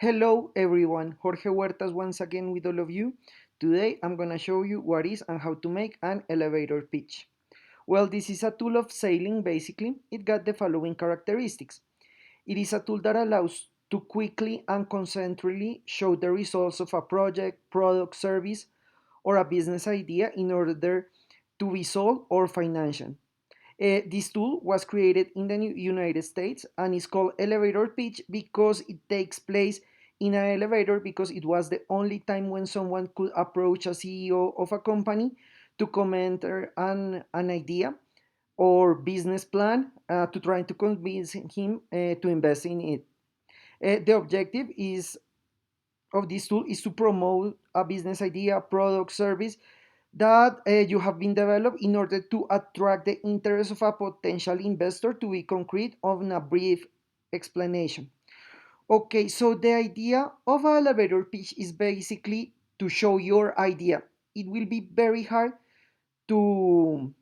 Hello everyone, Jorge Huertas once again with all of you. Today I'm gonna show you what is and how to make an elevator pitch. Well, this is a tool of selling basically. It got the following characteristics. It is a tool that allows to quickly and concentrically show the results of a project, product, service, or a business idea in order to be sold or financial. This tool was created in the United States and is called elevator pitch because it takes place in an elevator because it was the only time when someone could approach a CEO of a company to comment an idea or business plan to try to convince him to invest in it. The objective is of this tool is to promote a business idea, product, service that you have been developed in order to attract the interest of a potential investor to be concrete on a brief explanation. Okay, so the idea of an elevator pitch is basically to show your idea. It will be very hard to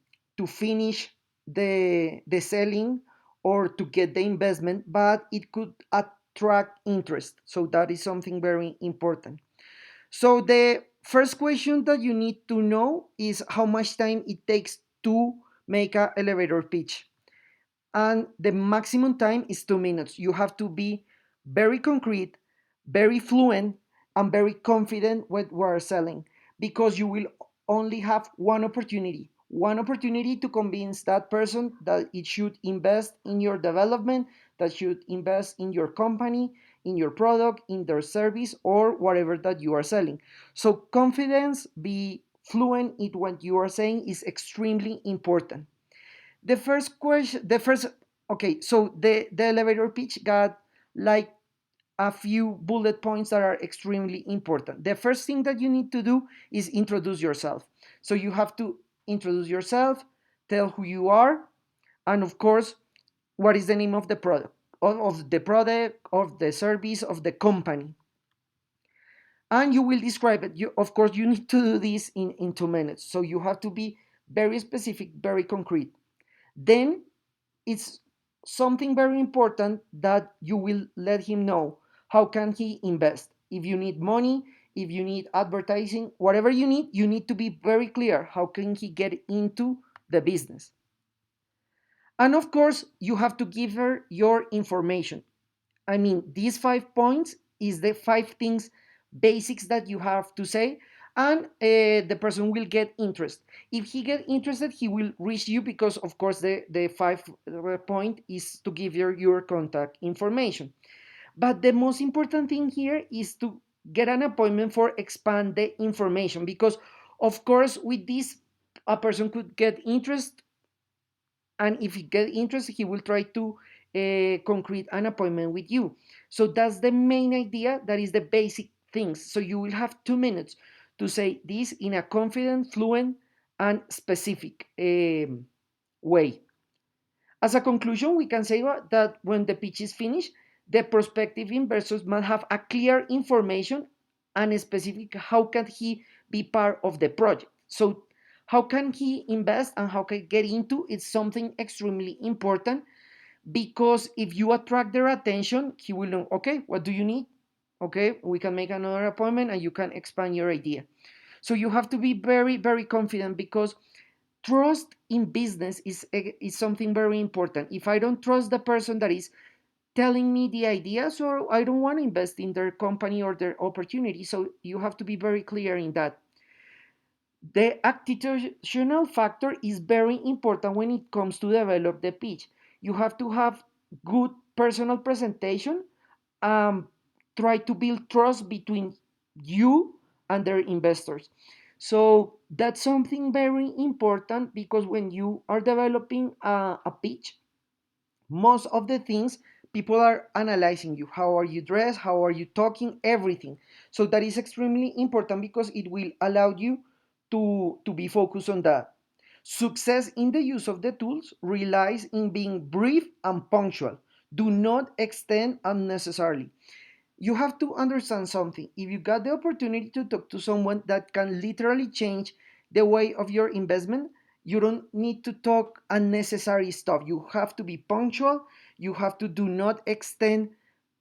finish the selling or to get the investment, but it could attract interest. So that is something very important. So the first question that you need to know is how much time it takes to make an elevator pitch. And the maximum time is 2 minutes. You have to be very concrete, very fluent, and very confident with what you're selling because you will only have one opportunity to convince that person that it should invest in your development, that should invest in your company, in your product, in their service, or whatever that you are selling. So confidence, be fluent in what you are saying is extremely important. The first question, the first, okay, so the elevator pitch got like a few bullet points that are extremely important. The first thing that you need to do is introduce yourself. So you have to introduce yourself, tell who you are, and of course, what is the name of the product, of the service, of the company. And you will describe it. Of course, you need to do this in 2 minutes. So you have to be very specific, very concrete. Then it's something very important that you will let him know how can he invest. If you need money, if you need advertising, whatever you need to be very clear how can he get into the business. And of course, you have to give her your information. I mean, these 5 points is the 5 things basics that you have to say, and the person will get interest. If he get interested, he will reach you because, of course, the five point is to give your contact information. But the most important thing here is to get an appointment for expand the information because, of course, with this, a person could get interest, and if he get interested he will try to concrete an appointment with you. So that's the main idea, that is the basic things. So you will have 2 minutes to say this in a confident, fluent, and specific way. As a conclusion, we can say that when the pitch is finished, the prospective investors must have a clear information and a specific how can he be part of the project. So how can he invest and how can he get into it's something extremely important, because if you attract their attention, he will know, okay, what do you need? Okay, we can make another appointment and you can expand your idea. So you have to be very, very confident because trust in business is something very important. If I don't trust the person that is telling me the idea, so I don't want to invest in their company or their opportunity. So you have to be very clear in that. The attitudinal factor is very important when it comes to develop the pitch. You have to have good personal presentation. Try to build trust between you and their investors. So that's something very important because when you are developing a pitch, most of the things people are analyzing you. How are you dressed? How are you talking? Everything. So that is extremely important because it will allow you to be focused on that. Success in the use of the tools relies in being brief and punctual. Do not extend unnecessarily. You have to understand something. If you got the opportunity to talk to someone that can literally change the way of your investment, you don't need to talk unnecessary stuff. You have to be punctual. You have to do not extend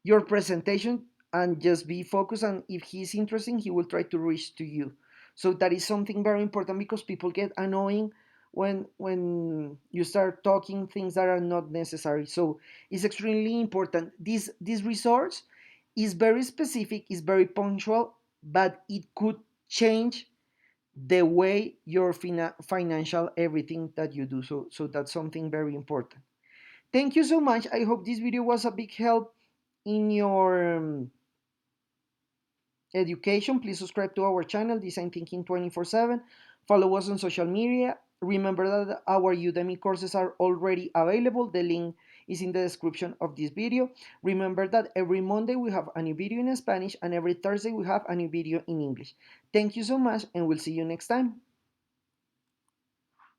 your presentation and just be focused, and if he's interesting he will try to reach to you. So that is something very important, because people get annoying when you start talking things that are not necessary. So it's extremely important. This resource is very specific, is very punctual, but it could change the way your financial everything that you do. So that's something very important. Thank you so much. I hope this video was a big help in your education. Please subscribe to our channel, Design Thinking 24/7. Follow us on social media. Remember that our Udemy courses are already available. The link is in the description of this video. Remember that every Monday we have a new video in Spanish, and every Thursday we have a new video in English. Thank you so much, and we'll see you next time.